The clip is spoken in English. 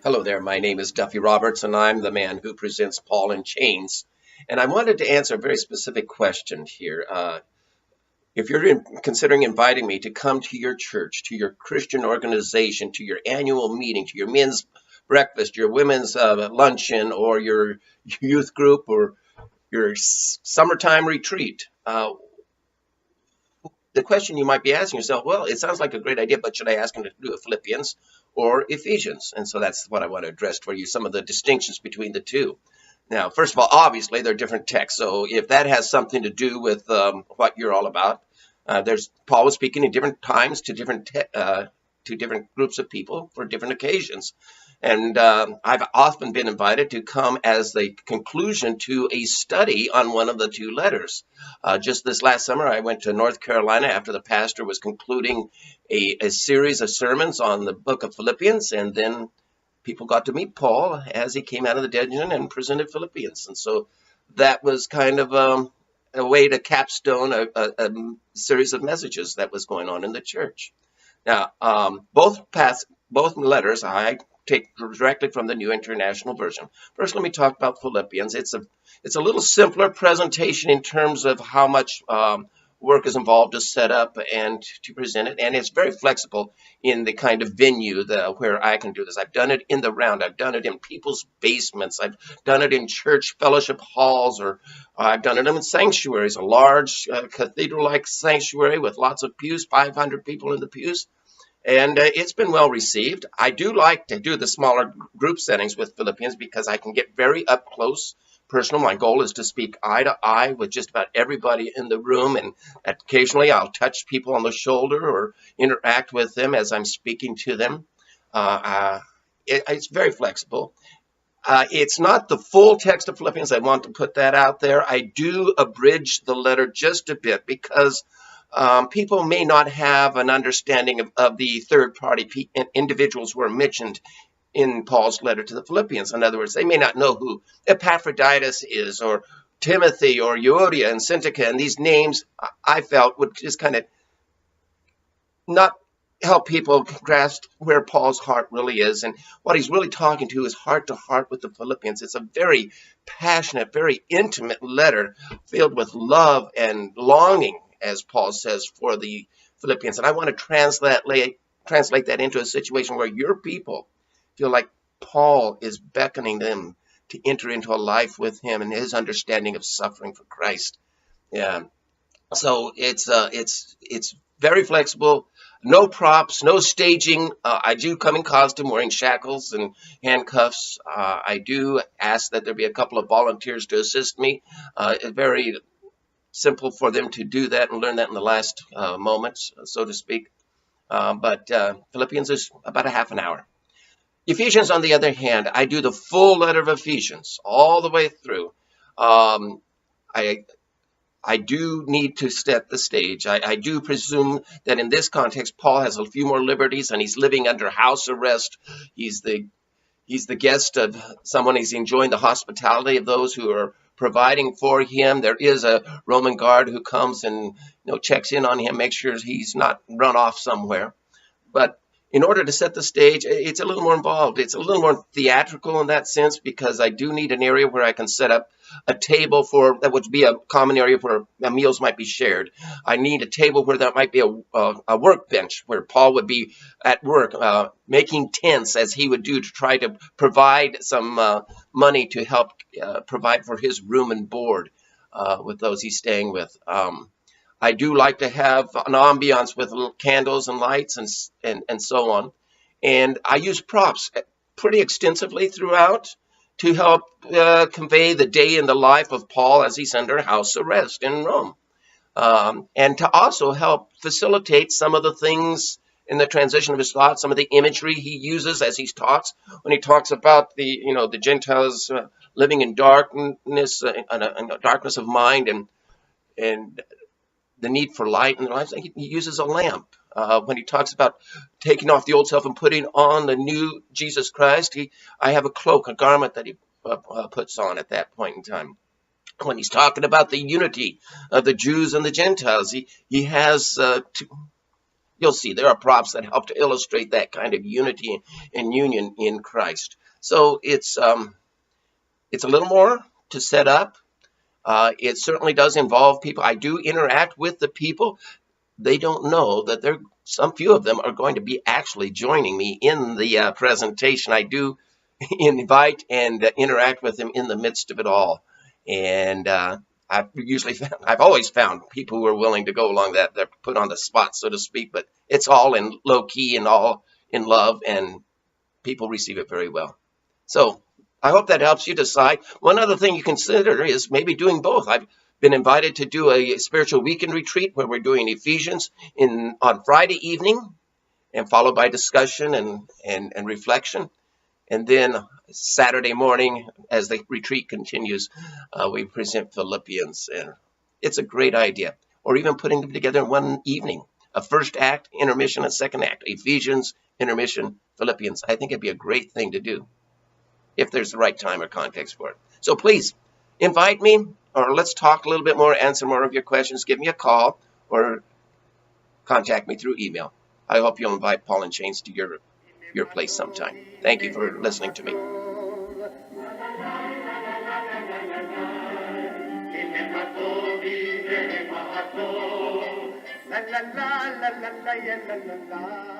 Hello there, my name is Duffy Roberts, and I'm the man who presents Paul in Chains. And I wanted to answer a very specific question here. If you're considering inviting me to come to your church, to your Christian organization, to your annual meeting, to your men's breakfast, your women's luncheon, or your youth group, or your summertime retreat, the question you might be asking yourself, well, it sounds like a great idea, but should I ask him to do a Philippians or Ephesians? And so that's what I want to address for you, some of the distinctions between the two. Now, first of all, obviously, they're different texts. So if that has something to do with what you're all about, Paul was speaking at different times to different groups of people for different occasions. And I've often been invited to come as the conclusion to a study on one of the two letters. Just this last summer, I went to North Carolina after the pastor was concluding a series of sermons on the book of Philippians, and then people got to meet Paul as he came out of the dungeon and presented Philippians. And so that was kind of a way to capstone a series of messages that was going on in the church. Now, both letters I take directly from the New International Version. First, let me talk about Philippians. It's a little simpler presentation in terms of how much work is involved to set up and to present it, and it's very flexible in the kind of venue where I can do this. I've done it in the round. I've done it in people's basements. I've done it in church fellowship halls, or I've done it in sanctuaries, a large cathedral-like sanctuary with lots of pews, 500 people in the pews. And it's been well received. I do like to do the smaller group settings with Philippians because I can get very up close, personal. My goal is to speak eye to eye with just about everybody in the room, and occasionally I'll touch people on the shoulder or interact with them as I'm speaking to them. It's very flexible. It's not the full text of Philippians. I want to put that out there. I do abridge the letter just a bit because people may not have an understanding of the third-party individuals who are mentioned in Paul's letter to the Philippians. In other words, they may not know who Epaphroditus is, or Timothy, or Euodia and Syntyche, and these names I felt would just kind of not help people grasp where Paul's heart really is, and what he's really talking to is heart to heart with the Philippians. It's a very passionate, very intimate letter filled with love and longing, as Paul says, for the Philippians. And I want to translate that into a situation where your people feel like Paul is beckoning them to enter into a life with him and his understanding of suffering for Christ. Yeah. So it's very flexible. No props, no staging. I do come in costume wearing shackles and handcuffs. I do ask that there be a couple of volunteers to assist me. Very simple for them to do that and learn that in the last moments, so to speak. But Philippians is about a half an hour. Ephesians, on the other hand, I do the full letter of Ephesians all the way through. I do need to set the stage. I do presume that in this context, Paul has a few more liberties, and he's living under house arrest. He's the guest of someone. He's enjoying the hospitality of those who are providing for him. There is a Roman guard who comes and checks in on him, makes sure he's not run off somewhere. But in order to set the stage, it's a little more involved. It's a little more theatrical in that sense, because I do need an area where I can set up a table that would be a common area where meals might be shared. I need a table where there might be a workbench where Paul would be at work making tents, as he would do, to try to provide some money to help provide for his room and board with those he's staying with. I do like to have an ambiance with little candles and lights and so on. And I use props pretty extensively throughout to help convey the day in the life of Paul as he's under house arrest in Rome. And to also help facilitate some of the things in the transition of his thoughts, some of the imagery he uses as he talks, when he talks about the Gentiles living in darkness, darkness of mind, and the need for light in their lives. He uses a lamp. When he talks about taking off the old self and putting on the new Jesus Christ, I have a cloak, a garment that he puts on at that point in time. When he's talking about the unity of the Jews and the Gentiles, he has you'll see there are props that help to illustrate that kind of unity and union in Christ. So it's a little more to set up. It certainly does involve people. I do interact with the people. They don't know that some few of them are going to be actually joining me in the presentation. I do invite and interact with them in the midst of it all. And I've always found people who are willing to go along that. They're put on the spot, so to speak, but it's all in low key and all in love, and people receive it very well. So I hope that helps you decide. One other thing you consider is maybe doing both. I've been invited to do a spiritual weekend retreat where we're doing Ephesians on Friday evening, and followed by discussion and reflection. And then Saturday morning, as the retreat continues, we present Philippians. And it's a great idea. Or even putting them together in one evening. A first act, intermission, a second act. Ephesians, intermission, Philippians. I think it'd be a great thing to do if there's the right time or context for it. So please, invite me, or let's talk a little bit more, answer more of your questions. Give me a call, or contact me through email. I hope you'll invite Paul and Chains to your place sometime. Thank you for listening to me. La la la la la la la la la.